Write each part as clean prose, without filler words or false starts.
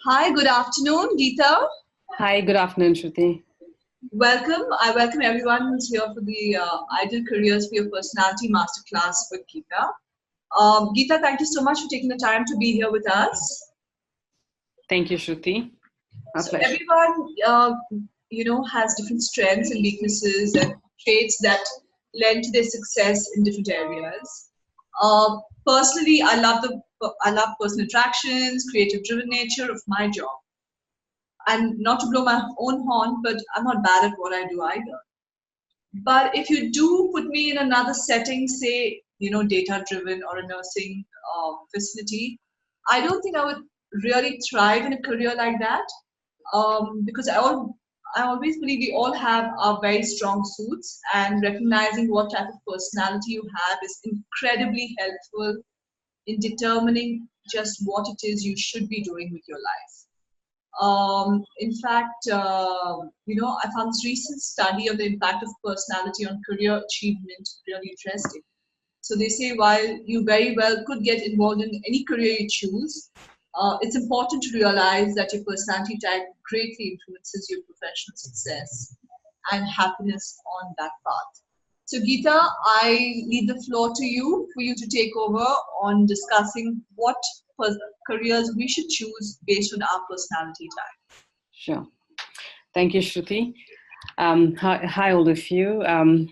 Hi, good afternoon, Geetha. Hi, good afternoon, Shruti. Welcome. I welcome everyone who's here for the Ideal Careers for Your Personality Masterclass with Geetha. Geetha, thank you so much for taking the time to be here with us. Thank you, Shruti. My So pleasure. everyone, has different strengths and weaknesses and traits that lend to their success in different areas. Personally, I love personal attractions, creative-driven nature of my job. And not to blow my own horn, but I'm not bad at what I do either. But if you do put me in another setting, say, data driven or a nursing facility, I don't think I would really thrive in a career like that because I always believe we all have our very strong suits, and recognizing what type of personality you have is incredibly helpful in determining just what it is you should be doing with your life. In fact, I found this recent study of the impact of personality on career achievement really interesting. So they say while you very well could get involved in any career you choose, it's important to realize that your personality type greatly influences your professional success and happiness on that path. So Geetha, I leave the floor to you for you to take over on discussing what careers we should choose based on our personality type. Sure. Thank you, Shruti. Hi, all of you.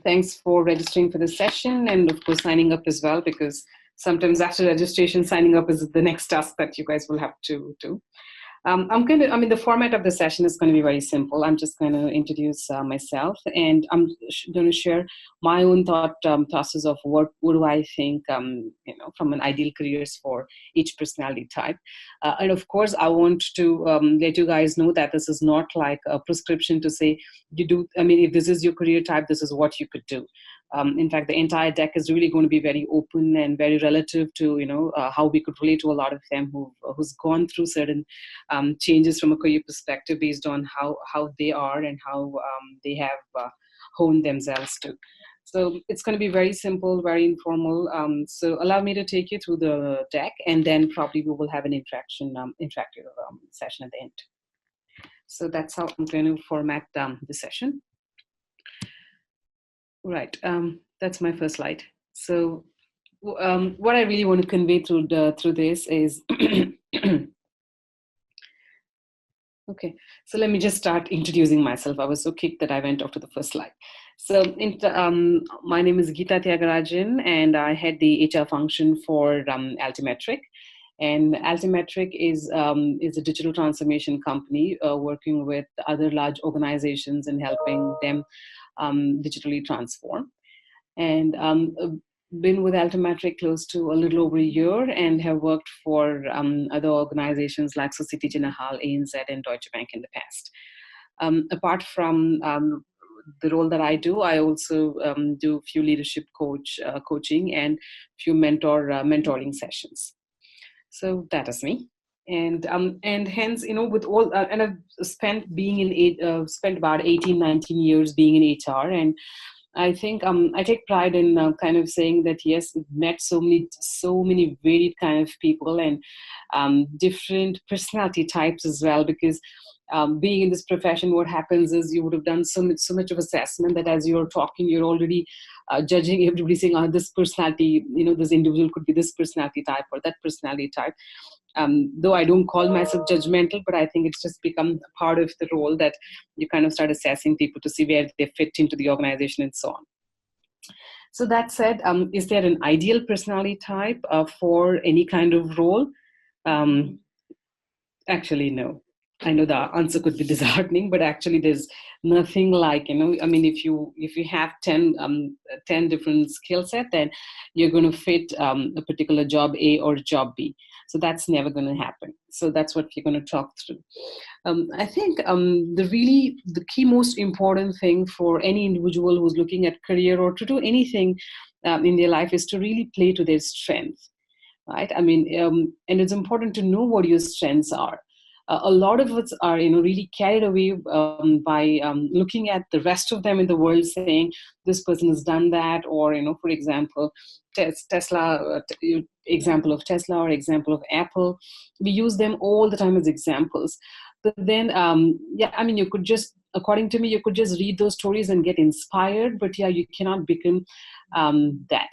Thanks for registering for this session and, of course, signing up as well, because sometimes after registration, signing up is the next task that you guys will have to do. The format of the session is going to be very simple. I'm just going to introduce myself, and I'm going to share my own thought process of what do I think, from an ideal careers for each personality type. And of course, I want to let you guys know that this is not like a prescription to say if this is your career type, this is what you could do. In fact, the entire deck is really going to be very open and very relative to how we could relate to a lot of them who's gone through certain changes from a career perspective based on how they are and how they have honed themselves to. So it's going to be very simple, very informal. So allow me to take you through the deck, and then probably we will have an interactive session at the end. So that's how I'm going to format the session. Right, that's my first slide. So what I really want to convey through this is okay, so let me just start introducing myself. I was so kicked that I went off to the first slide. So my name is Geetha Thiagarajan, and I head the HR function for Altimetrik. And Altimetrik is a digital transformation company working with other large organizations and helping them digitally transform. And been with Altimetrik close to a little over a year, and have worked for other organizations like Societe Generale, ANZ, and Deutsche Bank in the past. Apart from the role that I do, I also do a few leadership coaching and few mentoring sessions. So that is me. And hence, with all, and I've spent about 18, 19 years being in HR, and I think I take pride in kind of saying that yes, we've met so many varied kind of people and different personality types as well. Because being in this profession, what happens is you would have done so much of assessment that as you're talking, you're already judging everybody, saying, "Oh, this personality, this individual could be this personality type or that personality type." Though I don't call myself judgmental, but I think it's just become a part of the role that you kind of start assessing people to see where they fit into the organization and so on. So that said, is there an ideal personality type for any kind of role? Actually, no. I know the answer could be disheartening, but actually there's nothing like, if you have 10 different skill set, then you're going to fit a particular job A or job B. So that's never going to happen. So that's what we're going to talk through. I think the key most important thing for any individual who's looking at career or to do anything in their life is to really play to their strength, right? And it's important to know what your strengths are. a lot of us are really carried away by looking at the rest of them in the world, saying this person has done that, or for example, Tesla, example of Tesla or example of Apple. We use them all the time as examples. But then, yeah, I mean, you could just, according to me, you could just read those stories and get inspired. But yeah, you cannot become that,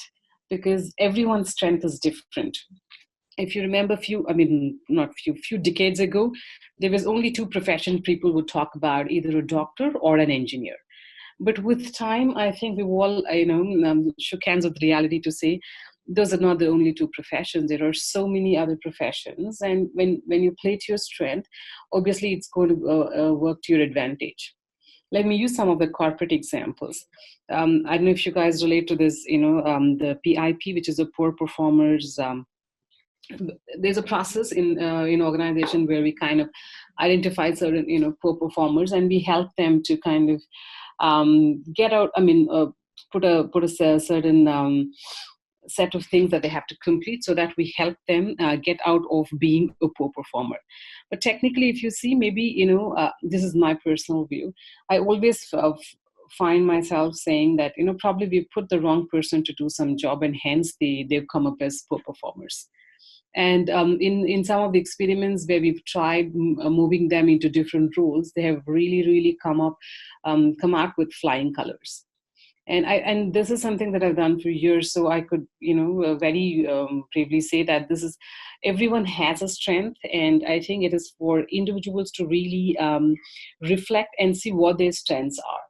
because everyone's strength is different. If you remember few decades ago, there was only two professions people would talk about, either a doctor or an engineer. But with time, I think we've all, shook hands with reality to say those are not the only two professions. There are so many other professions. And when you play to your strength, obviously it's going to work to your advantage. Let me use some of the corporate examples. I don't know if you guys relate to this, the PIP, which is a poor performers. There's a process in organization where we kind of identify certain poor performers, and we help them to kind of get out. Put a certain set of things that they have to complete, so that we help them get out of being a poor performer. But technically, if you see, maybe this is my personal view. I always find myself saying that probably we put the wrong person to do some job, and hence they've come up as poor performers. And in some of the experiments where we've tried moving them into different roles, they have really come out with flying colors. And this is something that I've done for years, so I could very bravely say that this is, everyone has a strength, and I think it is for individuals to really reflect and see what their strengths are.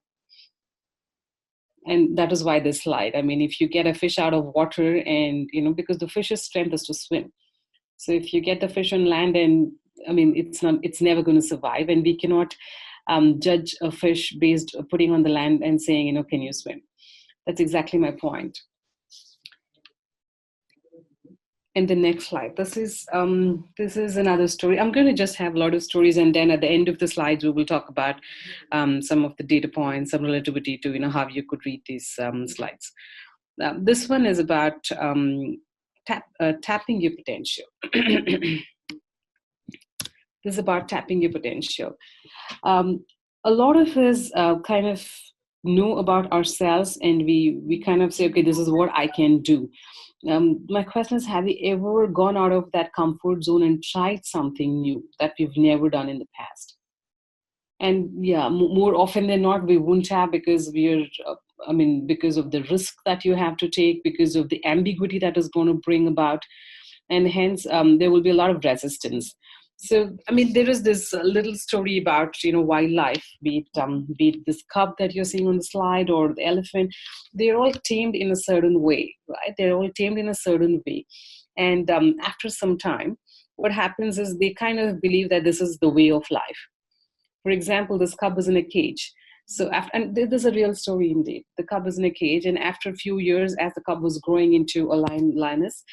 And that is why this slide. I mean, if you get a fish out of water, and because the fish's strength is to swim. So if you get the fish on land, and it's never going to survive, and we cannot judge a fish based putting on the land and saying, can you swim? That's exactly my point. And the next slide. This is another story. I'm going to just have a lot of stories, and then at the end of the slides, we will talk about some of the data points, some relativity to how you could read these slides. This one is about tapping your potential. This is about tapping your potential. A lot of us kind of know about ourselves, and we kind of say, okay, this is what I can do. My question is, have you ever gone out of that comfort zone and tried something new that we've never done in the past? And yeah, more often than not, we won't have, because because of the risk that you have to take, because of the ambiguity that is going to bring about, and hence there will be a lot of resistance. So, there is this little story about, wildlife, be it this cub that you're seeing on the slide, or the elephant. They're all tamed in a certain way, right? They're all tamed in a certain way. And after some time, what happens is they kind of believe that this is the way of life. For example, this cub is in a cage. So and this is a real story indeed. The cub is in a cage, and after a few years, as the cub was growing into a lioness,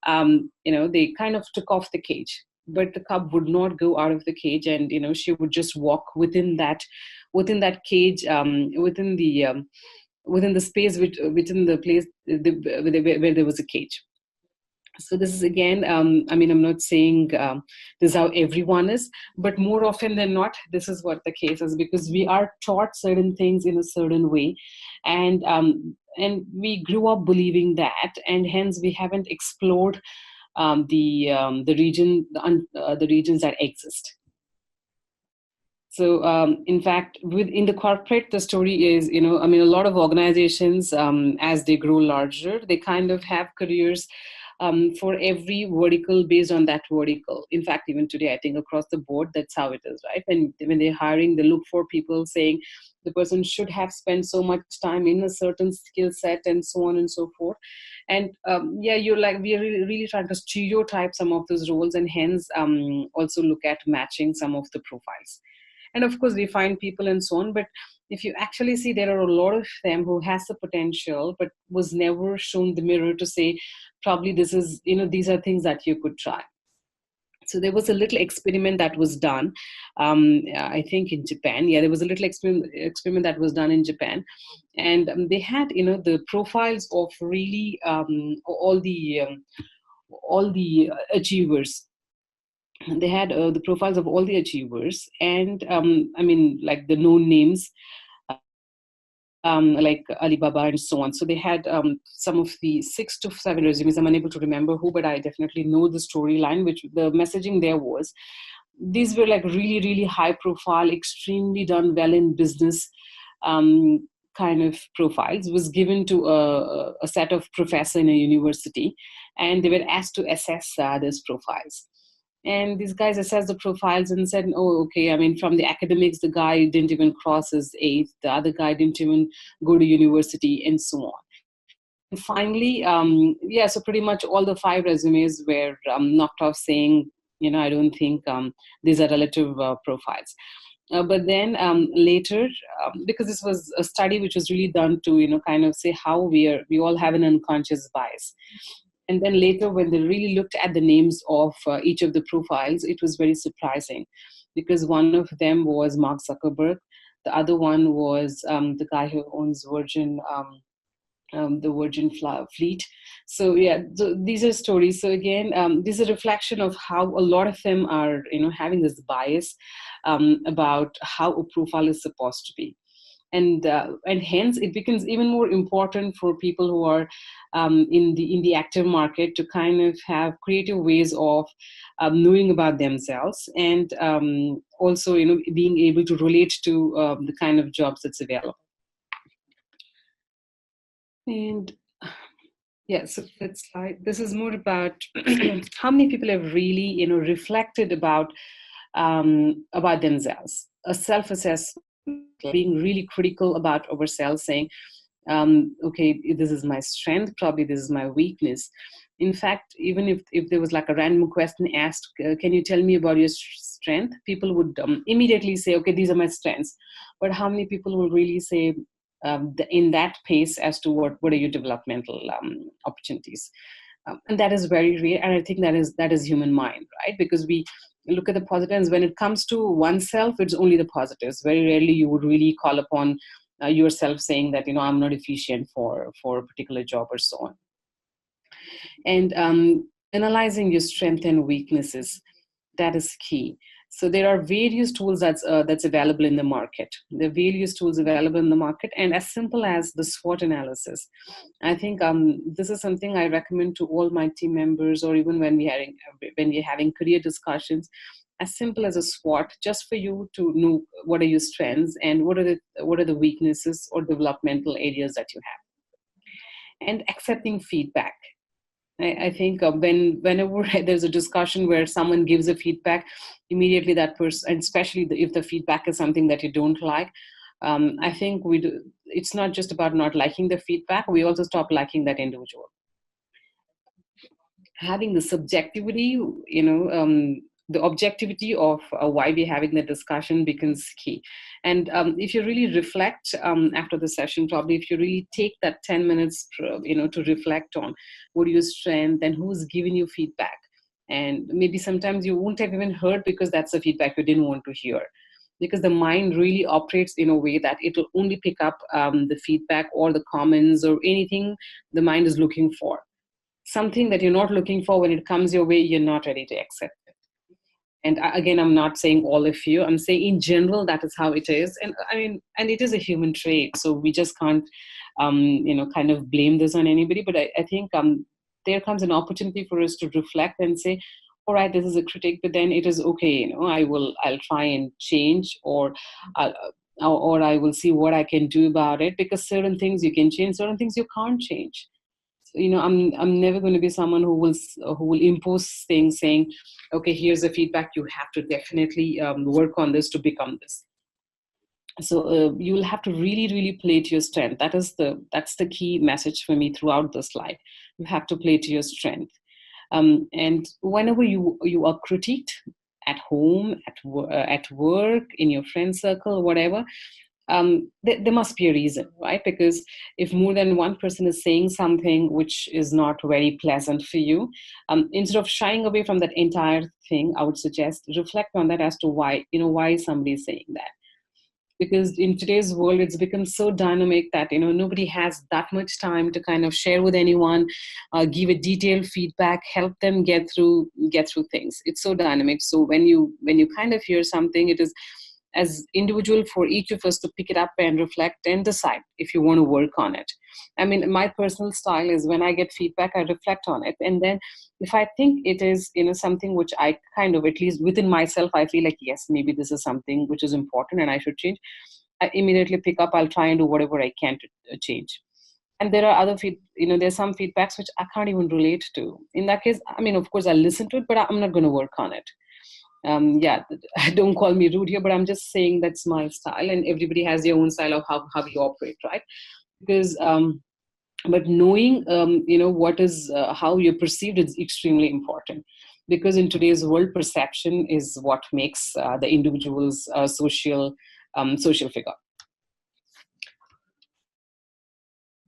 they kind of took off the cage. But the cub would not go out of the cage, and she would just walk within that cage, within the space, within the place where there was a cage. So this is again, I'm not saying this is how everyone is, but more often than not, this is what the case is, because we are taught certain things in a certain way, and we grew up believing that, and hence we haven't explored the regions that exist. So in fact, within the corporate, the story is, a lot of organizations, as they grow larger, they kind of have careers for every vertical based on that vertical. In fact, even today, I think across the board, that's how it is, right? And when they're hiring, they look for people saying the person should have spent so much time in a certain skill set, and so on and so forth. And we are really trying to stereotype some of those roles, and hence also look at matching some of the profiles. And of course, we find people and so on. But if you actually see, there are a lot of them who has the potential, but was never shown the mirror to say, probably this is, these are things that you could try. So there was a little experiment that was done, I think in Japan. Yeah, there was a little experiment that was done in Japan. And they had, the profiles of really all the achievers. they had the profiles of all the achievers, and I mean, like the known names, like Alibaba and so on. So they had some of the 6 to 7 resumes. I'm unable to remember who, but I definitely know the storyline, which the messaging there was. These were like really, really high profile, extremely done well in business kind of profiles, was given to a set of professor in a university, and they were asked to assess these profiles. And these guys assessed the profiles and said, oh, okay, I mean, from the academics, the guy didn't even cross his eighth, the other guy didn't even go to university, and so on. And finally, yeah, so pretty much all the 5 resumes were knocked off, saying, I don't think these are relative profiles. But then later, because this was a study which was really done to, kind of say how we all have an unconscious bias. And then later, when they really looked at the names of each of the profiles, it was very surprising, because one of them was Mark Zuckerberg. The other one was the guy who owns Virgin, the Virgin Fleet. So yeah, so these are stories. So again, this is a reflection of how a lot of them are, having this bias about how a profile is supposed to be. And hence it becomes even more important for people who are in the active market to kind of have creative ways of knowing about themselves, and also being able to relate to the kind of jobs that's available. And yeah, so that's like, this is more about how many people have really reflected about themselves, a self-assessment, being really critical about ourselves, saying, okay, this is my strength, probably this is my weakness. In fact, even if there was like a random question asked, can you tell me about your strength, people would immediately say, okay, these are my strengths. But how many people will really say in that pace as to what are your developmental opportunities? And that is very rare, and I think that is human mind, right? Because we look at the positives. When it comes to oneself, it's only the positives. Very rarely you would really call upon yourself saying that I'm not efficient for a particular job or so on. And analyzing your strengths and weaknesses, that is key. So there are various tools that's available in the market. There are various tools available in the market, and as simple as the SWOT analysis. I think this is something I recommend to all my team members, or even when we're having career discussions. As simple as a SWOT, just for you to know what are your strengths and what are the weaknesses or developmental areas that you have, and accepting feedback. I think whenever there's a discussion where someone gives a feedback, immediately that person, and especially if the feedback is something that you don't like, I think it's not just about not liking the feedback, we also stop liking that individual. Having the subjectivity, the objectivity of why we're having the discussion becomes key. And if you really reflect after the session, probably if you really take that 10 minutes, to reflect on what are your strengths and who's giving you feedback. And maybe sometimes you won't have even heard because that's the feedback you didn't want to hear. Because the mind really operates in a way that it will only pick up the feedback or the comments or anything the mind is looking for. Something that you're not looking for, when it comes your way, you're not ready to accept it. And again, I'm not saying all of you, I'm saying in general, that is how it is. And I mean, and it is a human trait. So we just can't, kind of blame this on anybody. But I think there comes an opportunity for us to reflect and say, all right, this is a critic, but then it is okay. I'll try and change, or I will see what I can do about it, because certain things you can change, certain things you can't change. I'm never going to be someone who will impose things saying, okay, here's the feedback, you have to definitely work on this to become this. So you will have to really, really play to your strength. That's the key message for me throughout this slide. You have to play to your strength. And whenever you are critiqued at home, at work, in your friend circle, whatever, there must be a reason, right? Because if more than one person is saying something which is not very pleasant for you, instead of shying away from that entire thing, I would suggest reflect on that as to why somebody is saying that. because in today's world it's become so dynamic that nobody has that much time to kind of share with anyone, give a detailed feedback, help them get through things. It's so dynamic. So when you kind of hear something, it is as individual for each of us to pick it up and reflect and decide if you want to work on it. I mean, my personal style is when I get feedback, I reflect on it. And then if I think it is, something which I kind of, at least within myself, I feel like, yes, maybe this is something which is important and I should change, I immediately pick up, I'll try and do whatever I can to change. And there are there's some feedbacks which I can't even relate to. In that case, I mean, of course, I'll listen to it, but I'm not going to work on it. Yeah, don't call me rude here, but I'm just saying that's my style, and everybody has their own style of how you operate, right? Because but knowing what is how you're perceived is extremely important, because in today's world, perception is what makes the individual's social figure.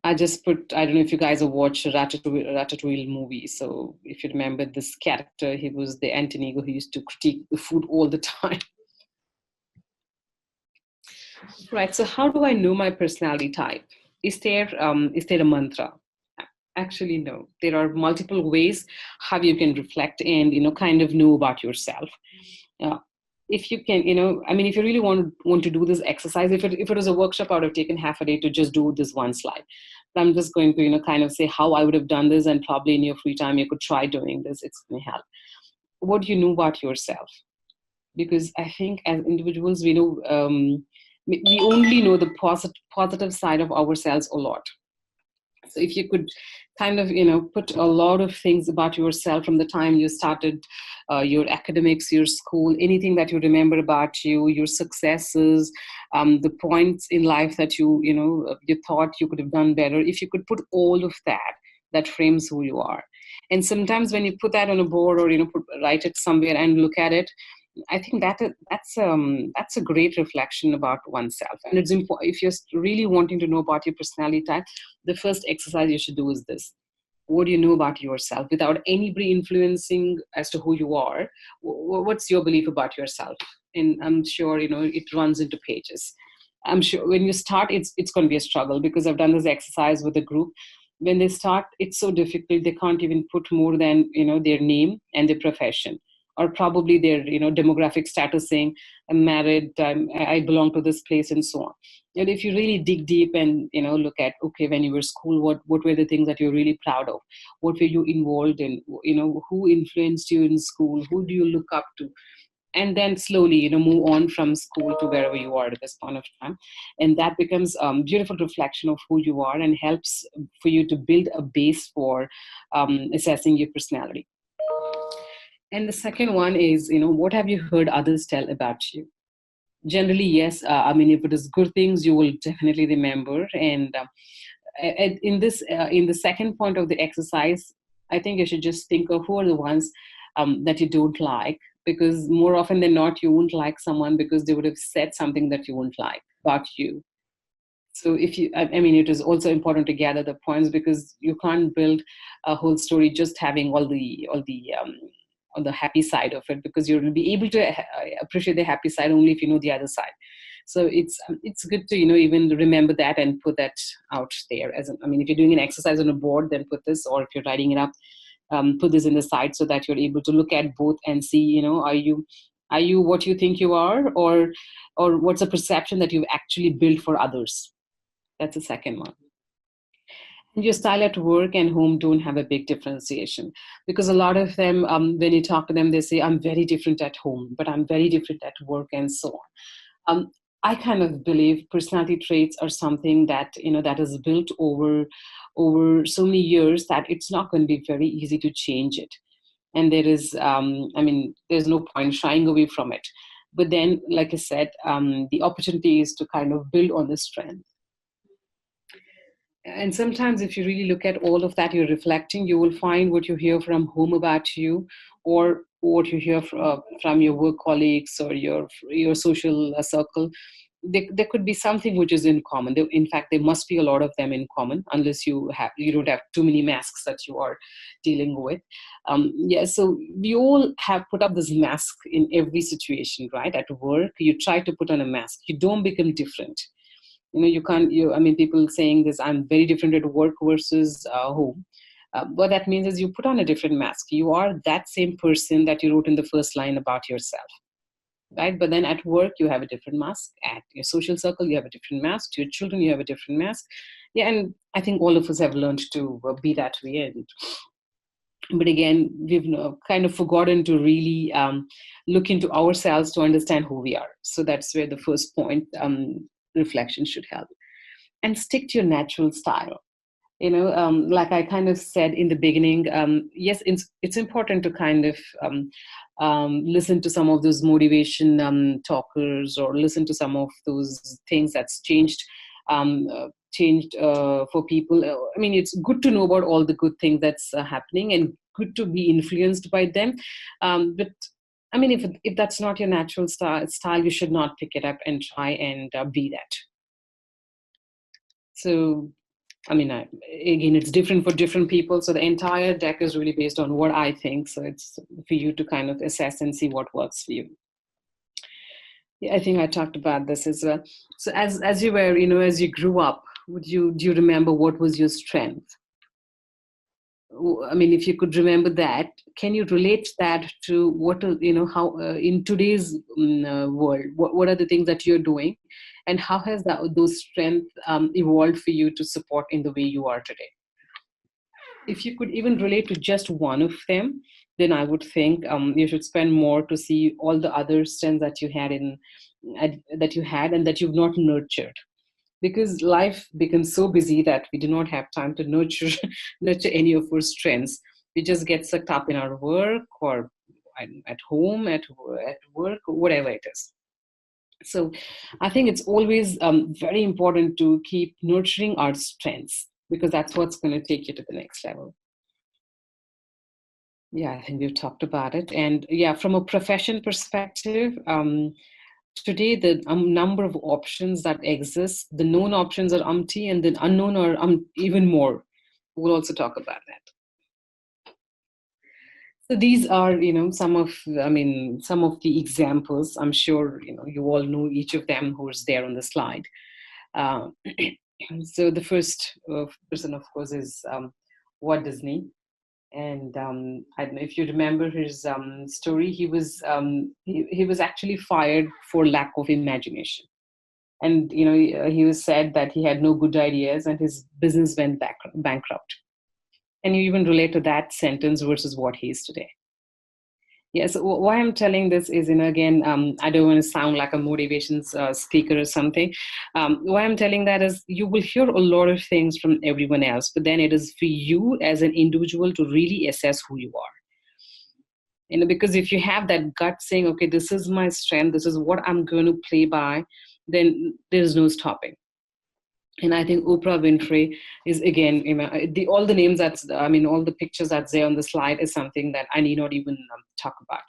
I don't know if you guys have watched Ratatouille movie. So if you remember this character, he was the Antonigo who used to critique the food all the time. Right. So how do I know my personality type? Is there a mantra? Actually, no. There are multiple ways how you can reflect and kind of know about yourself. If you can, I mean, if you really want to do this exercise, if it was a workshop, I would have taken half a day to just do this one slide. But I'm just going to, kind of say how I would have done this, and probably in your free time, you could try doing this. It's going to help. What do you know about yourself? Because I think as individuals, we know, we only know the positive side of ourselves a lot. So if you could kind of, put a lot of things about yourself from the time you started your academics, your school, anything that you remember about you, your successes, the points in life that you thought you could have done better. If you could put all of that, that frames who you are. And sometimes when you put that on a board or, write it somewhere and look at it, I think that's a great reflection about oneself. And it's important, if you're really wanting to know about your personality type, the first exercise you should do is this. What do you know about yourself without anybody influencing as to who you are? What's your belief about yourself? And I'm sure, it runs into pages. I'm sure when you start, it's going to be a struggle, because I've done this exercise with a group. When they start, it's so difficult. They can't even put more than, their name and their profession, or probably their demographic status, saying I'm married, I belong to this place, and so on. And if you really dig deep and look at, okay, when you were school, what were the things that you're really proud of? What were you involved in? Who influenced you in school? Who do you look up to? And then slowly move on from school to wherever you are at this point of time, and that becomes a beautiful reflection of who you are, and helps for you to build a base for assessing your personality. And the second one is, what have you heard others tell about you? Generally, yes. I mean, if it is good things, you will definitely remember. And in the second point of the exercise, I think you should just think of who are the ones that you don't like, because more often than not, you won't like someone because they would have said something that you won't like about you. So I mean, it is also important to gather the points, because you can't build a whole story just having all the happy side of it, because you'll be able to appreciate the happy side only if you know the other side. So it's good to even remember that and put that out there. I mean, if you're doing an exercise on a board, then put this, or if you're writing it up, put this in the side, so that you're able to look at both and see, are you what you think you are, or what's a perception that you've actually built for others. That's the second one. And your style at work and home don't have a big differentiation, because a lot of them, when you talk to them, they say, I'm very different at home, but I'm very different at work, and so on. I kind of believe personality traits are something that, that is built over so many years, that it's not going to be very easy to change it. And there is, there's no point shying away from it. But then, like I said, the opportunity is to kind of build on this strength. And sometimes if you really look at all of that, you're reflecting, you will find what you hear from home about you, or what you hear from your work colleagues or your social circle. there could be something which is in common. In fact, there must be a lot of them in common, unless you don't have too many masks that you are dealing with. Yeah, so we all have put up this mask in every situation, right? At work, you try to put on a mask. You don't become different. You can't. People saying this, I'm very different at work versus home. What that means is you put on a different mask. You are that same person that you wrote in the first line about yourself, right? But then at work, you have a different mask. At your social circle, you have a different mask. To your children, you have a different mask. Yeah, and I think all of us have learned to be that way. But again, we've kind of forgotten to really look into ourselves to understand who we are. So that's where the first point, reflection, should help. And stick to your natural style. Like I kind of said in the beginning, yes, it's important to kind of listen to some of those motivation talkers, or listen to some of those things that's changed for people. It's good to know about all the good things that's happening, and good to be influenced by them. But if that's not your natural style, you should not pick it up and try and be that. So, again, it's different for different people. So the entire deck is really based on what I think. So it's for you to kind of assess and see what works for you. Yeah, I think I talked about this as well. So as you were, as you grew up, do you remember what was your strength? If you could remember that, can you relate that to what, how in today's world, what are the things that you're doing, and how has those strengths evolved for you to support in the way you are today? If you could even relate to just one of them, then I would think you should spend more to see all the other strengths that you had and that you've not nurtured. Because life becomes so busy that we do not have time to nurture any of our strengths. We just get sucked up in our work, or at home, at work, or whatever it is. So I think it's always very important to keep nurturing our strengths, because that's what's going to take you to the next level. Yeah, I think we've talked about it. And yeah, from a profession perspective, today the number of options that exist, the known options are umpty, and the unknown are even more. We'll also talk about that. So these are, some of the examples. I'm sure, you all know each of them who's there on the slide. So the first person, of course, is Walt Disney. And I don't know if you remember his story. He was actually fired for lack of imagination, and he was said that he had no good ideas, and his business went bankrupt. And you even relate to that sentence versus what he is today. Yes, why I'm telling this is, again, I don't want to sound like a motivation speaker or something. Why I'm telling that is, you will hear a lot of things from everyone else, but then it is for you as an individual to really assess who you are. Because if you have that gut saying, okay, this is my strength, this is what I'm going to play by, then there's no stopping. And I think Oprah Winfrey is, again, all the names all the pictures that's there on the slide is something that I need not even talk about.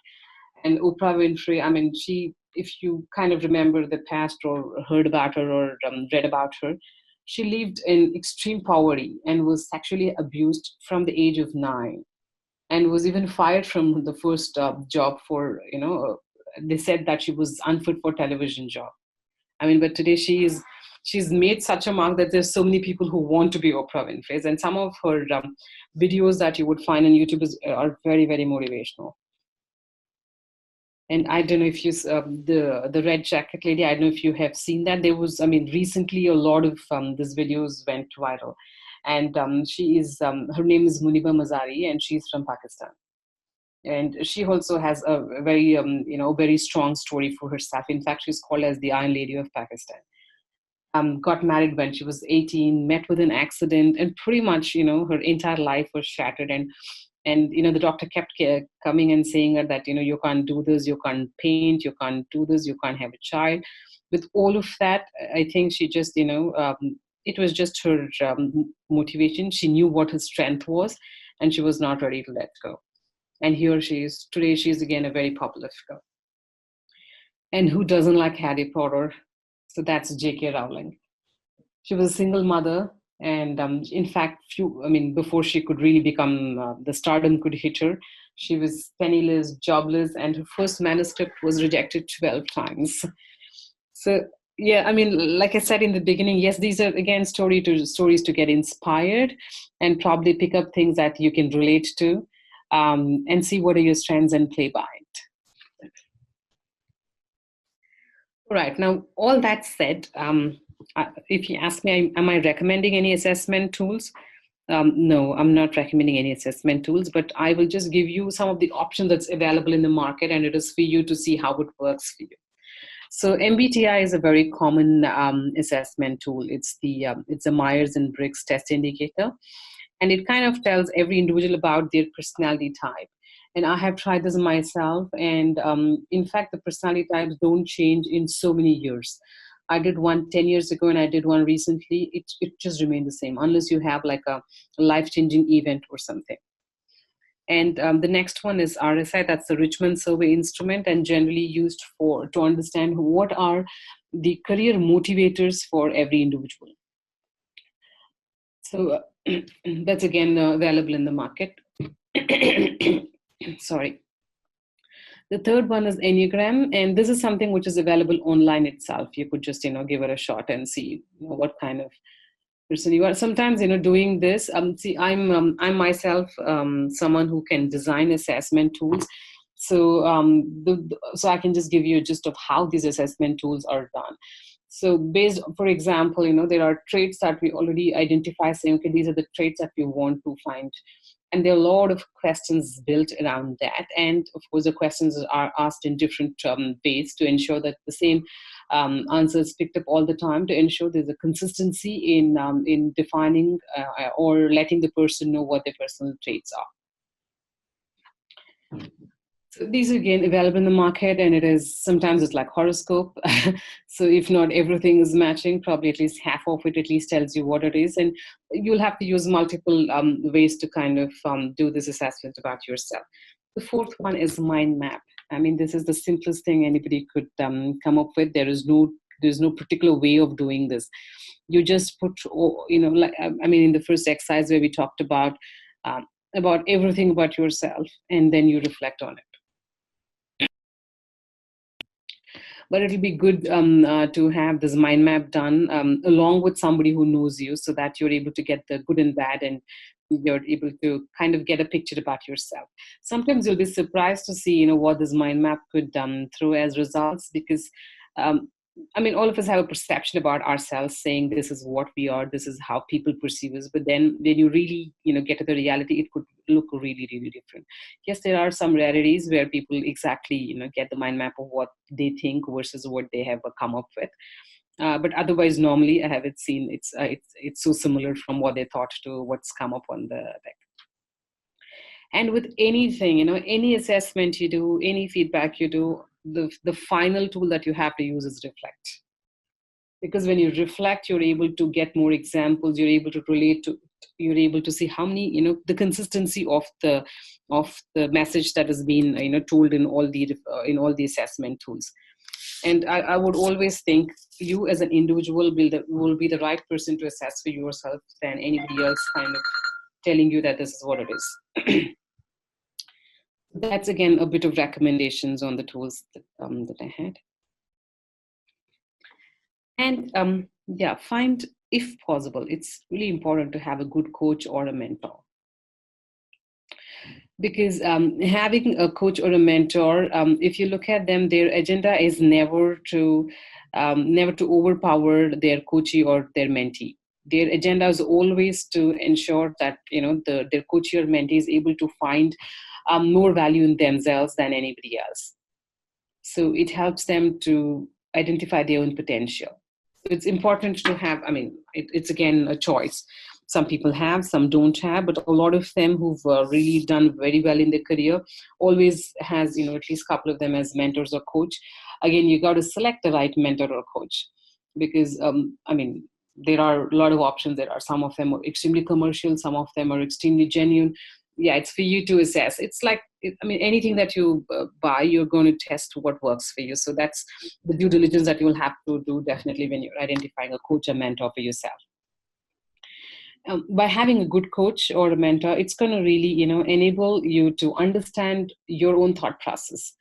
And Oprah Winfrey, if you kind of remember the past, or heard about her, or read about her, she lived in extreme poverty and was sexually abused from the age of 9, and was even fired from the first job for, they said that she was unfit for television job. But today she's made such a mark that there's so many people who want to be Oprah Winfrey. And some of her videos that you would find on YouTube are very, very motivational. And I don't know if you, the red jacket lady, I don't know if you have seen that. There was, recently a lot of these videos went viral. And she is, her name is Muniba Mazari, and she's from Pakistan. And she also has a very, very strong story for herself. In fact, she's called as the Iron Lady of Pakistan. Got married when she was 18, met with an accident, and pretty much, her entire life was shattered. And the doctor kept coming and saying her that, you can't do this, you can't paint, you can't do this, you can't have a child. With all of that, I think she just, it was just her motivation. She knew what her strength was, and she was not ready to let go. And here she is. Today, she's again a very popular figure. And who doesn't like Harry Potter? So that's J.K. Rowling. She was a single mother, and in fact, before she could really become the stardom could hit her, she was penniless, jobless, and her first manuscript was rejected 12 times. So yeah, like I said in the beginning, yes, these are again stories to get inspired and probably pick up things that you can relate to, and see what are your strengths and play by it. Right. Now, all that said, if you ask me, am I recommending any assessment tools? No, I'm not recommending any assessment tools, but I will just give you some of the options that's available in the market, and it is for you to see how it works for you. So MBTI is a very common assessment tool. It's a Myers and Briggs test indicator, and it kind of tells every individual about their personality type. And I have tried this myself, and in fact, the personality types don't change in so many years. I did one 10 years ago, and I did one recently. It just remained the same, unless you have like a life-changing event or something. And the next one is RSI. That's the Richmond Survey Instrument, and generally used to understand what are the career motivators for every individual. So that's again available in the market. Sorry. The third one is Enneagram, and this is something which is available online itself. You could just give it a shot and see what kind of person you are. Sometimes doing this. I'm myself someone who can design assessment tools. So so I can just give you a gist of how these assessment tools are done. So based, for example, there are traits that we already identify, saying, okay, these are the traits that we want to find. And there are a lot of questions built around that. And of course, the questions are asked in different ways to ensure that the same answers picked up all the time, to ensure there's a consistency in defining or letting the person know what their personal traits are. So these are again available in the market, and sometimes it's like horoscope. So if not everything is matching, probably at least half of it at least tells you what it is, and you'll have to use multiple ways to kind of do this assessment about yourself. The fourth one is mind map. This is the simplest thing anybody could come up with. There's no particular way of doing this. You just put, in the first exercise where we talked about everything about yourself, and then you reflect on it. But it'll be good to have this mind map done along with somebody who knows you, so that you're able to get the good and bad, and you're able to kind of get a picture about yourself. Sometimes you'll be surprised to see, what this mind map could throw as results, because all of us have a perception about ourselves, saying this is what we are, this is how people perceive us. But then when you really, get to the reality, it could look really, really different. Yes, there are some rarities where people exactly, get the mind map of what they think versus what they have come up with. But otherwise, normally I haven't seen it's so similar from what they thought to what's come up on the deck. And with anything, any assessment you do, any feedback you do, the final tool that you have to use is reflect. Because when you reflect, you're able to get more examples, you're able to relate to, you're able to see how many, the consistency of the message that has been, told in all the assessment tools. And I would always think you as an individual will be the right person to assess for yourself than anybody else kind of telling you that this is what it is. That's again a bit of recommendations on the tools that I had. And find, if possible, it's really important to have a good coach or a mentor. Because having a coach or a mentor, if you look at them, their agenda is never to overpower their coachee or their mentee. Their agenda is always to ensure that their coachee or mentee is able to find more value in themselves than anybody else. So it helps them to identify their own potential. It's important to have, it's again a choice. Some people have, some don't have, but a lot of them who've really done very well in their career always has, at least a couple of them as mentors or coach. Again, you got to select the right mentor or coach, because, there are a lot of options. There are some of them are extremely commercial, some of them are extremely genuine. it's for you to assess. It's like, I mean, anything that you buy, you're going to test what works for you. So that's the due diligence that you will have to do definitely when you're identifying a coach or mentor for yourself. By having a good coach or a mentor, it's going to really, enable you to understand your own thought process.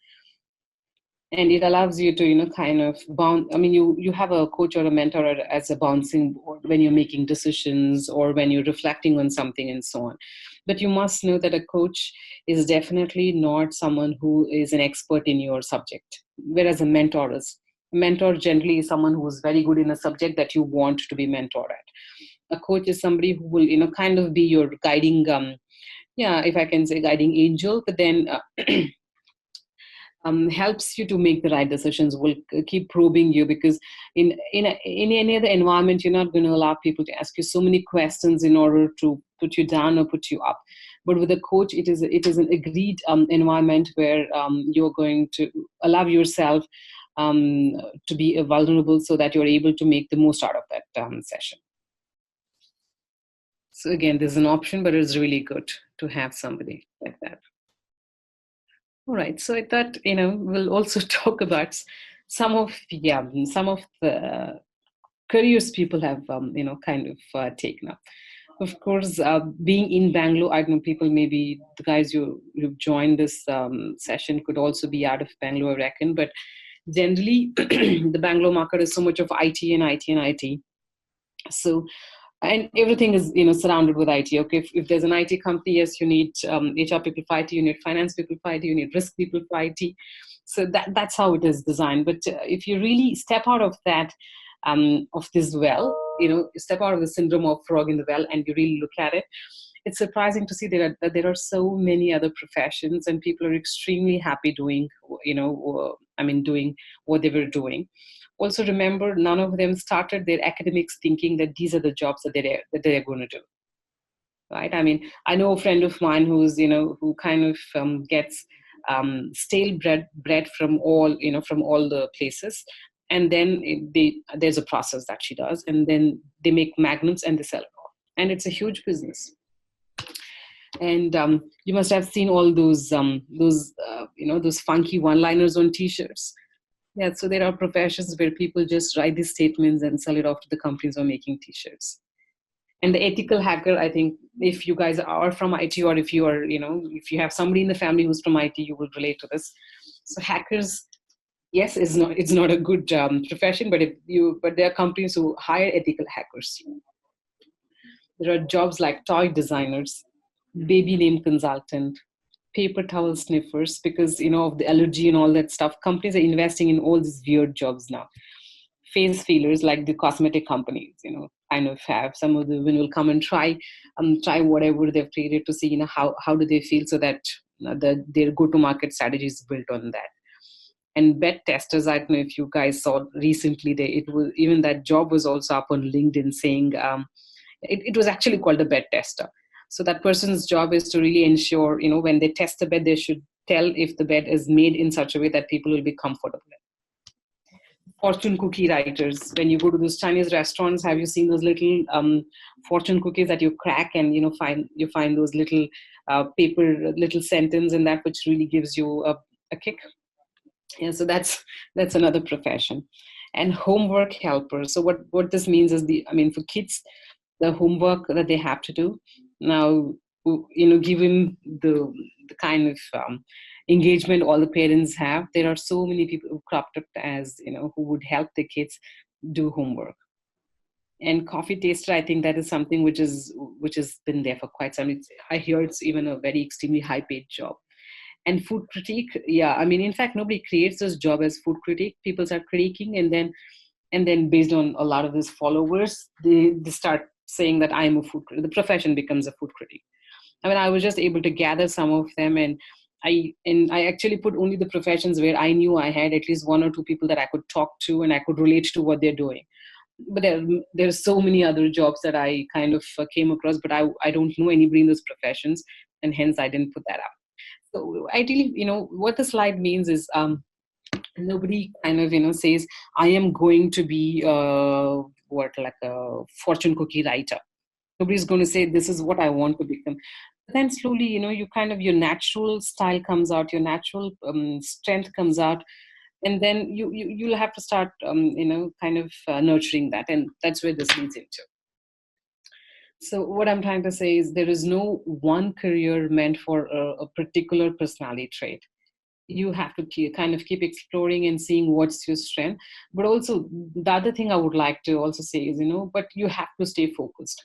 And it allows you to, kind of bound. I mean, you have a coach or a mentor as a bouncing board when you're making decisions or when you're reflecting on something and so on. But you must know that a coach is definitely not someone who is an expert in your subject, whereas a mentor is. A mentor generally is someone who is very good in a subject that you want to be mentored at. A coach is somebody who will, kind of be your guiding, if I can say guiding angel, but then helps you to make the right decisions, will keep probing you, because in any other environment, you're not going to allow people to ask you so many questions in order to put you down or put you up. But with a coach, it is an agreed environment where you're going to allow yourself to be vulnerable so that you're able to make the most out of that session. So again, there's an option, but it's really good to have somebody like that. All right. So I thought, we'll also talk about some of the careers people have, kind of taken up. Of course, being in Bangalore, I know people, maybe the guys who've joined this session could also be out of Bangalore, I reckon. But generally, the Bangalore market is so much of IT and IT and IT. So, and everything is, surrounded with IT. Okay, if there's an IT company, yes, you need HR people for IT, you need finance people for IT, you need risk people for IT. So that's how it is designed. But if you really step out of that, of this well, step out of the syndrome of frog in the well, and you really look at it, it's surprising to see that there are so many other professions, and people are extremely happy doing, doing what they were doing. Also, remember, none of them started their academics thinking that these are the jobs that they're going to do. Right? I mean, I know a friend of mine who's, who kind of gets stale bread from all the places, and then there's a process that she does, and then they make magnets and they sell it off, and it's a huge business. And you must have seen all those funky one-liners on T-shirts. Yeah, so there are professions where people just write these statements and sell it off to the companies who are making T-shirts. And the ethical hacker, I think, if you guys are from IT, or if you are, if you have somebody in the family who's from IT, you will relate to this. So hackers, yes, it's not a good profession, but there are companies who hire ethical hackers. There are jobs like toy designers, baby name consultant, paper towel sniffers, because of the allergy and all that stuff. Companies are investing in all these weird jobs now. Face feelers, like the cosmetic companies, kind of have some of the women will come and try whatever they've created to see, how do they feel, so that their go-to-market strategy is built on that. And bet testers, I don't know if you guys saw recently, even that job was also up on LinkedIn saying it was actually called a bet tester. So that person's job is to really ensure, when they test the bed, they should tell if the bed is made in such a way that people will be comfortable in. Fortune cookie writers. When you go to those Chinese restaurants, have you seen those little fortune cookies that you crack, and you find those little paper little sentence in that, which really gives you a kick. Yeah, so that's another profession. And homework helpers. So what this means is for kids, the homework that they have to do. Now, given the kind of engagement all the parents have, there are so many people who cropped up as, who would help the kids do homework. And coffee taster, I think that is something which has been there for quite some time. I hear it's even a very extremely high paid job. And food critique, in fact, nobody creates this job as food critique. People start critiquing, and then based on a lot of these followers, they start saying that I'm a food critic. The profession becomes a food critic. I was just able to gather some of them, and I actually put only the professions where I knew I had at least one or two people that I could talk to and I could relate to what they're doing. But there's so many other jobs that I kind of came across, but I don't know anybody in those professions, and hence I didn't put that up. So ideally, what the slide means is nobody kind of, says, I am going to be like a fortune cookie writer. Nobody's going to say, this is what I want to become. Then slowly, you kind of, your natural style comes out, your natural strength comes out, and then you'll have to start kind of nurturing that, and that's where this leads into. So what I'm trying to say is there is no one career meant for a particular personality trait. You have to kind of keep exploring and seeing what's your strength. But also the other thing I would like to also say is, but you have to stay focused.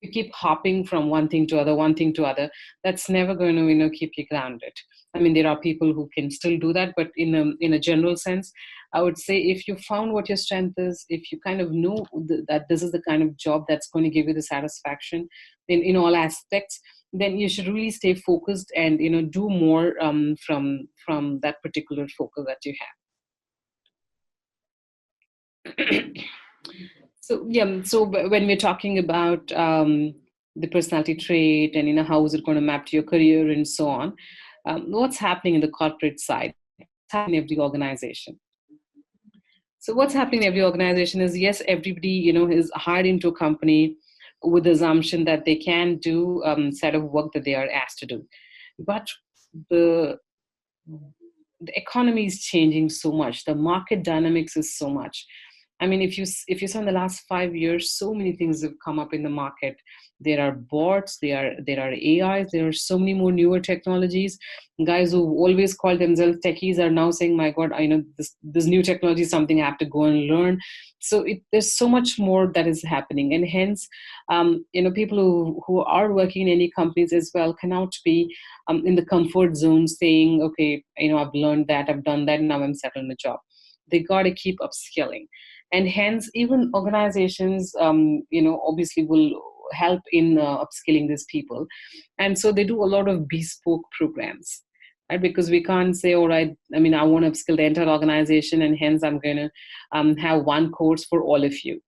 You keep hopping from one thing to other, one thing to other, that's never going to keep you grounded. I mean, there are people who can still do that, but in a general sense, I would say if you found what your strength is, if you kind of know that this is the kind of job that's going to give you the satisfaction in all aspects, then you should really stay focused and do more from that particular focus that you have. So yeah, so when we're talking about the personality trait and how is it going to map to your career and so on, what's happening in the corporate side? What's happening in every organization? So what's happening in every organization is, yes, everybody is hired into a company with the assumption that they can do set of work that they are asked to do, but the the economy is changing so much, the market dynamics is so much. I mean, if you saw in the last 5 years, so many things have come up in the market. There are bots, there are AIs, there are so many more newer technologies. Guys who always call themselves techies are now saying, "My God, I know this new technology is something I have to go and learn." So there's so much more that is happening, and hence, people who are working in any companies as well cannot be in the comfort zone saying, "Okay, I've learned that, I've done that, now I'm settled in a job." They got to keep upskilling, and hence even organizations obviously will help in upskilling these people, and so they do a lot of bespoke programs, right? Because we can't say, all right, I mean, I want to upskill the entire organization and hence I'm going to have one course for all of you.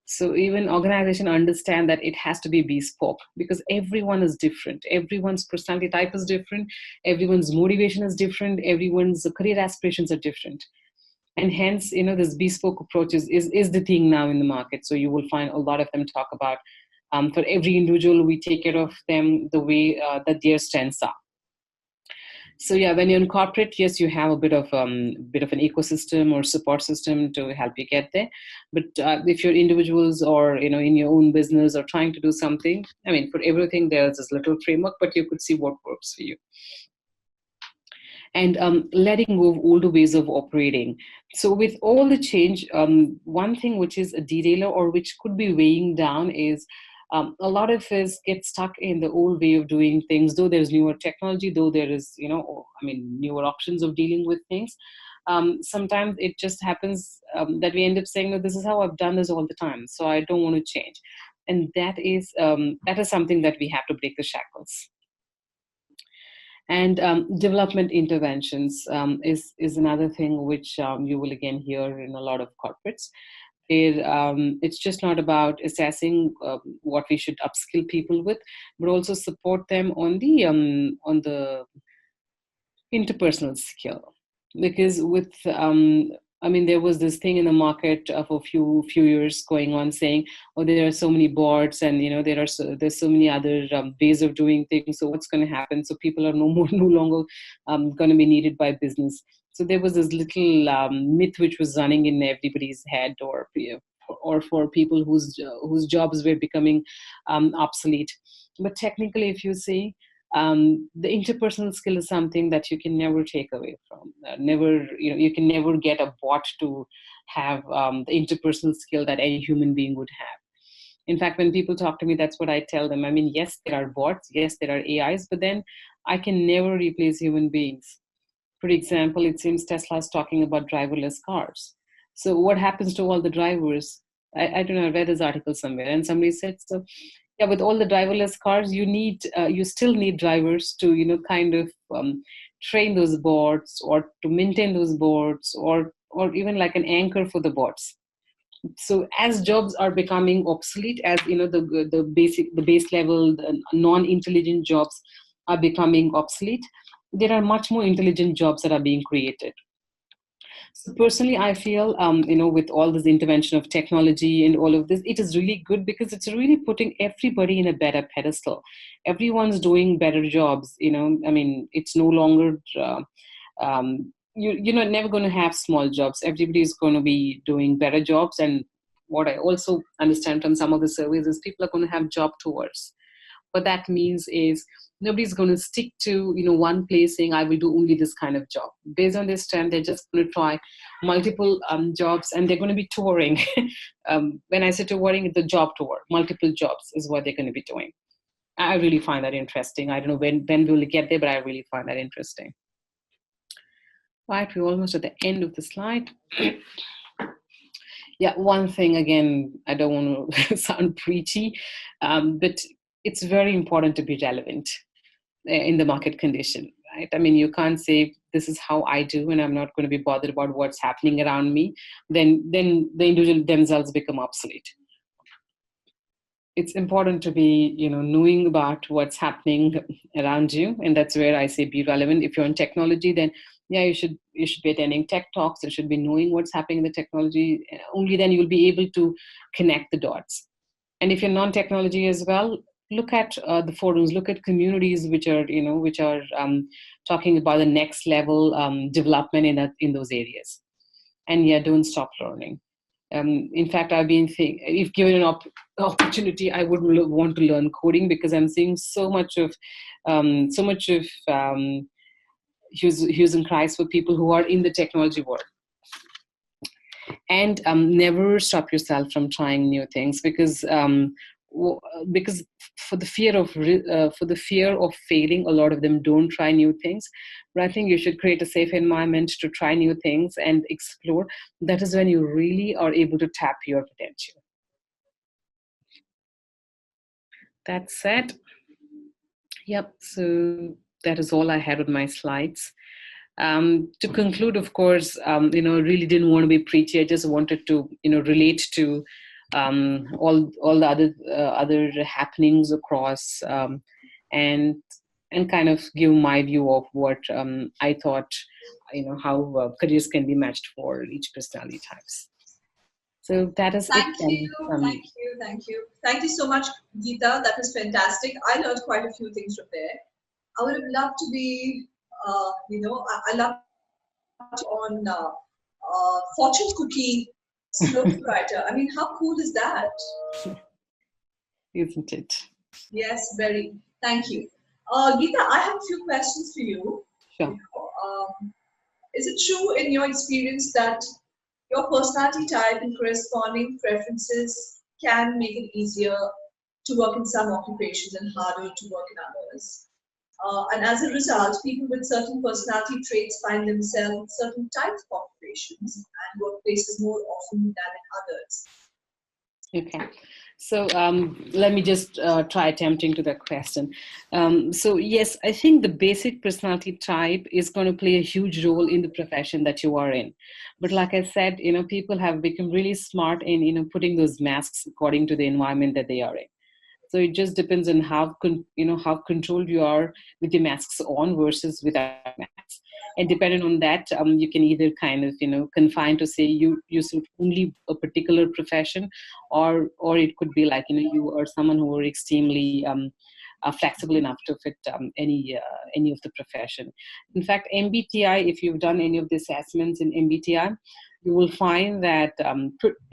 So even organization understand that it has to be bespoke, because everyone is different, everyone's personality type is different, everyone's motivation is different, everyone's career aspirations are different, and hence this bespoke approach is the thing now in the market. So you will find a lot of them talk about for every individual we take care of them the way that their strengths are. So yeah, when you're in corporate, yes, you have a bit of an ecosystem or support system to help you get there. But if you're individuals or in your own business or trying to do something, I mean, for everything there's this little framework, but you could see what works for you. And letting go of older ways of operating. So with all the change, one thing which is a derailer or which could be weighing down is a lot of us get stuck in the old way of doing things, though there's newer technology, though there is, newer options of dealing with things. Sometimes it just happens that we end up saying, no, this is how I've done this all the time, so I don't want to change. And that is something that we have to break the shackles. And development interventions is another thing which you will again hear in a lot of corporates. It's just not about assessing what we should upskill people with, but also support them on the interpersonal skill. Because with I mean, there was this thing in the market of a few years going on saying, oh, there are so many bots, and there's so many other ways of doing things. So what's going to happen? So people are no longer going to be needed by business. So there was this little myth which was running in everybody's head, or for people whose jobs were becoming obsolete. But technically, if you see, the interpersonal skill is something that you can never take away from. You can never get a bot to have the interpersonal skill that any human being would have. In fact, when people talk to me, that's what I tell them. I mean, yes, there are bots, yes, there are AIs, but then I can never replace human beings. For example, it seems Tesla is talking about driverless cars. So what happens to all the drivers? I don't know, I read this article somewhere, and somebody said, so yeah, with all the driverless cars, you still need drivers to kind of train those bots, or to maintain those bots, or even like an anchor for the bots. So as jobs are becoming obsolete, as the base level, the non-intelligent jobs are becoming obsolete, there are much more intelligent jobs that are being created. So personally, I feel, with all this intervention of technology and all of this, it is really good because it's really putting everybody in a better pedestal. everyone's doing better jobs. I mean, it's no longer you're not never going to have small jobs. Everybody is going to be doing better jobs. And what I also understand from some of the surveys is people are going to have job tours. What that means is nobody's going to stick to one place saying I will do only this kind of job. Based on this trend, they're just going to try multiple jobs, and they're going to be touring. When I say touring, it's the job tour. Multiple jobs is what they're going to be doing. I really find that interesting. I don't know when we'll get there, but I really find that interesting. Right, we're almost at the end of the slide. Yeah, one thing, again, I don't want to sound preachy, but it's very important to be relevant in the market condition, right? I mean, you can't say this is how I do and I'm not going to be bothered about what's happening around me. Then the individual themselves become obsolete. It's important to be, knowing about what's happening around you. And that's where I say be relevant. If you're in technology, then yeah, you should be attending tech talks. You should be knowing what's happening in the technology. Only then you'll be able to connect the dots. And if you're non-technology as well, look at the forums, look at communities which are talking about the next level development in those areas. And yeah, don't stop learning. In fact, I've been thinking, if given an opportunity, I would want to learn coding, because I'm seeing so much of hues and cries for people who are in the technology world. And never stop yourself from trying new things, because for the fear of failing, a lot of them don't try new things. But I think you should create a safe environment to try new things and explore. That is when you really are able to tap your potential. That said, yep, so that is all I had with my slides. To conclude, of course, really didn't want to be preachy. I just wanted to, relate to all the other happenings across, and kind of give my view of what I thought, how careers can be matched for each personality types. So that is Thank you so much, Geetha. That was fantastic. I learned quite a few things from there. I would have loved to be, I love to on fortune cookie slogan writer. I mean, how cool is that? Isn't it? Yes, very. Thank you. Geetha, I have a few questions for you. Sure. Is it true in your experience that your personality type and corresponding preferences can make it easier to work in some occupations and harder to work in others? And as a result, people with certain personality traits find themselves in certain types of occupations and workplaces more often than in others. Okay. So let me just try attempting to that question. So yes, I think the basic personality type is going to play a huge role in the profession that you are in. But like I said, people have become really smart in, putting those masks according to the environment that they are in. So it just depends on how controlled you are with your masks on versus without masks. And depending on that, you can either kind of, confine to say you suit only a particular profession, or it could be like, you are someone who are extremely flexible enough to fit any of the profession. In fact, MBTI, if you've done any of the assessments in MBTI, you will find that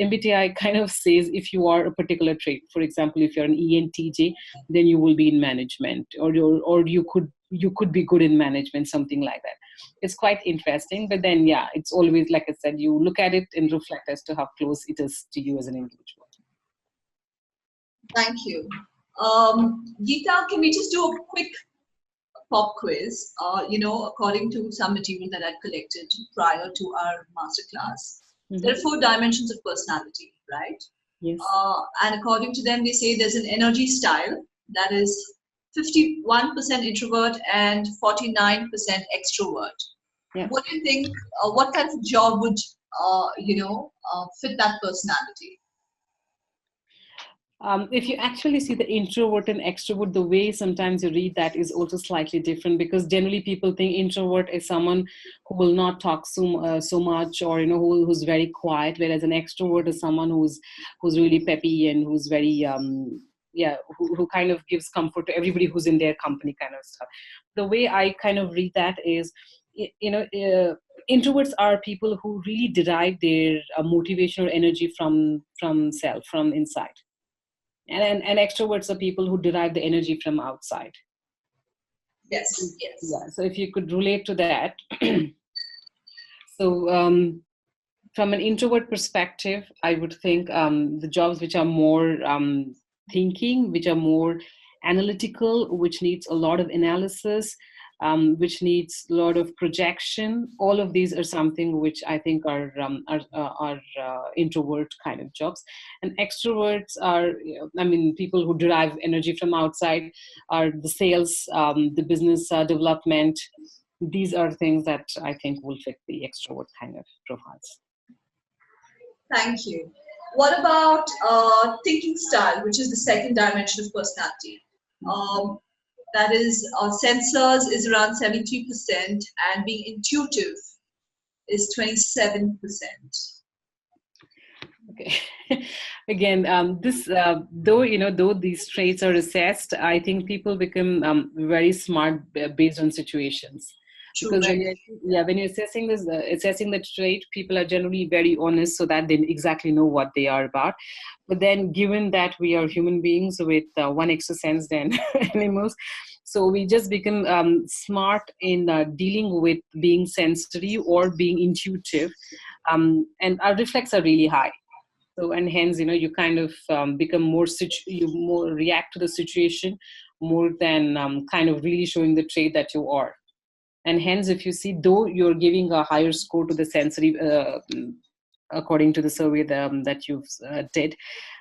MBTI kind of says if you are a particular trait. For example, if you're an ENTJ, then you will be in management, or you could be good in management, something like that. It's quite interesting. But then, yeah, it's always, like I said, you look at it and reflect as to how close it is to you as an individual. Thank you. Geetha, can we just do a quick pop quiz, according to some material that I'd collected prior to our masterclass. Mm-hmm. There are 4 dimensions of personality, right? Yes. And according to them, they say there's an energy style that is 51% introvert and 49% extrovert. Yeah. What do you think? What kind of job would, fit that personality? If you actually see the introvert and extrovert, the way sometimes you read that is also slightly different, because generally people think introvert is someone who will not talk so much, or who's very quiet, whereas an extrovert is someone who's really peppy and who's very who kind of gives comfort to everybody who's in their company, kind of stuff. The way I kind of read that is, introverts are people who really derive their motivation or energy from self, from inside, and extroverts are people who derive the energy from outside. Yes, yes. Yeah. So if you could relate to that. So from an introvert perspective, I would think the jobs which are more thinking, which are more analytical, which needs a lot of analysis, which needs a lot of projection. All of these are something which I think are introvert kind of jobs. And extroverts are, people who derive energy from outside, are the sales, the business development. These are things that I think will fit the extrovert kind of profiles. Thank you. What about thinking style, which is the second dimension of personality? That is, sensors is around 73%, and being intuitive is 27%. Okay. Again, though these traits are assessed, I think people become very smart based on situations. True, Because right? when you're assessing the trait, people are generally very honest, so that they exactly know what they are about. But then, given that we are human beings with one extra sense than animals, so we just become smart in dealing with being sensory or being intuitive, and our reflex are really high. So, and hence, you kind of become you more react to the situation more than kind of really showing the trait that you are. And hence, if you see, though you're giving a higher score to the sensory, according to the survey that you've did,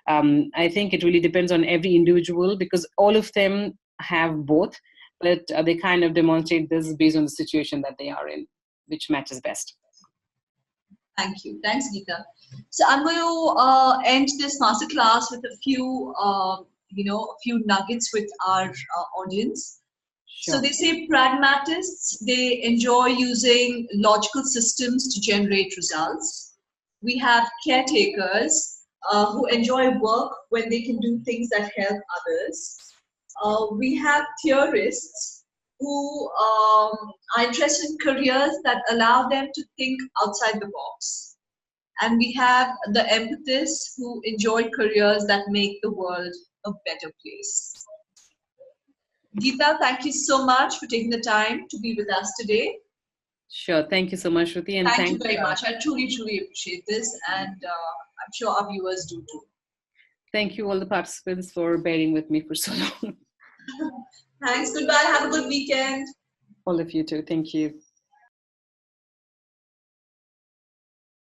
I think it really depends on every individual, because all of them have both, but they kind of demonstrate this based on the situation that they are in, which matches best. Thank you. Thanks, Geetha. So I'm going to end this masterclass with a few, a few nuggets with our audience. Sure. So they say pragmatists, they enjoy using logical systems to generate results. We have caretakers who enjoy work when they can do things that help others. We have theorists who are interested in careers that allow them to think outside the box. And we have the empathists who enjoy careers that make the world a better place. Geetha, thank you so much for taking the time to be with us today. Sure. Thank you so much, Shruti. And thank you very much. I truly, truly appreciate this. And I'm sure our viewers do too. Thank you, all the participants, for bearing with me for so long. Thanks. Goodbye. Have a good weekend. All of you too. Thank you.